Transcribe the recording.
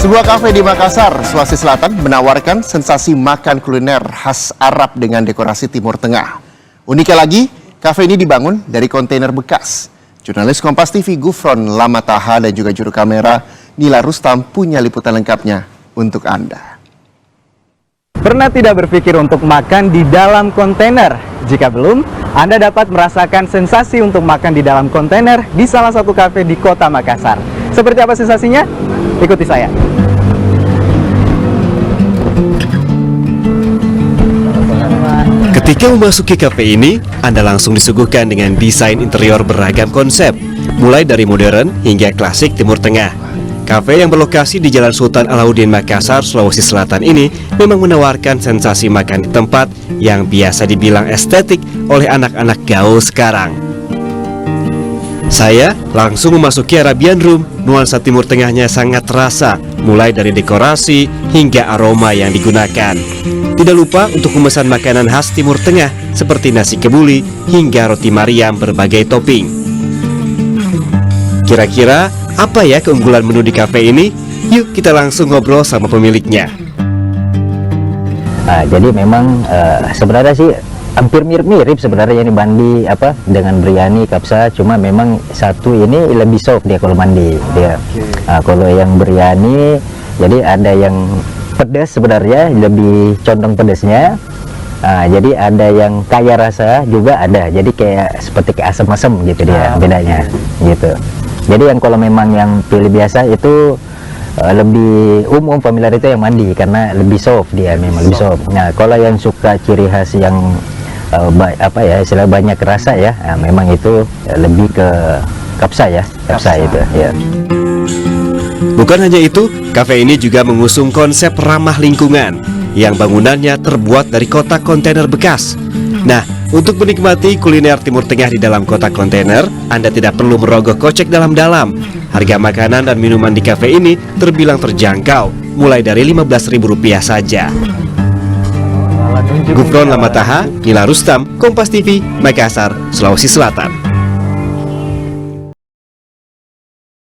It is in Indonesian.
Sebuah kafe di Makassar, Sulawesi Selatan menawarkan sensasi makan kuliner khas Arab dengan dekorasi Timur Tengah. Uniknya lagi, kafe ini dibangun dari kontainer bekas. Jurnalis Kompas TV Gufron Lamataha dan juga juru kamera Nila Rustam punya liputan lengkapnya untuk Anda. Pernah tidak berpikir untuk makan di dalam kontainer? Jika belum, Anda dapat merasakan sensasi untuk makan di dalam kontainer di salah satu kafe di kota Makassar. Seperti apa sensasinya? Ikuti saya. Ketika memasuki kafe ini, Anda langsung disuguhkan dengan desain interior beragam konsep, mulai dari modern hingga klasik Timur Tengah. Kafe yang berlokasi di Jalan Sultan Alauddin Makassar, Sulawesi Selatan ini memang menawarkan sensasi makan di tempat yang biasa dibilang estetik oleh anak-anak gaul sekarang. Saya langsung memasuki Arabian Room. Nuansa Timur Tengahnya sangat terasa, mulai dari dekorasi hingga aroma yang digunakan. Tidak lupa untuk memesan makanan khas Timur Tengah seperti nasi kebuli hingga roti Mariam berbagai topping. Kira-kira apa ya keunggulan menu di kafe ini? Yuk kita langsung ngobrol sama pemiliknya. Jadi memang sebenarnya sih hampir mirip sebenarnya ini mandi dengan biryani kapsa, cuma memang satu ini lebih soft dia kalau mandi dia. Kalau yang biryani jadi ada yang pedas sebenarnya, lebih condong pedasnya. Jadi ada yang kaya rasa juga ada, jadi kayak seperti asam-asam gitu dia bedanya gitu. Jadi yang kalau memang yang pilih biasa itu lebih umum familiar itu yang mandi karena lebih soft dia, memang lebih soft. Nah kalau yang suka ciri khas yang istilah banyak rasa ya, memang itu lebih ke kapsa ya, kapsa itu ya. Bukan hanya itu, kafe ini juga mengusung konsep ramah lingkungan yang bangunannya terbuat dari kotak kontainer bekas. Nah, untuk menikmati kuliner Timur Tengah di dalam kotak kontainer, Anda tidak perlu merogoh kocek dalam-dalam. Harga makanan dan minuman di kafe ini terbilang terjangkau, mulai dari Rp15.000 saja. Gufron Lamataha, Nila Rustam, Kompas TV, Makassar, Sulawesi Selatan.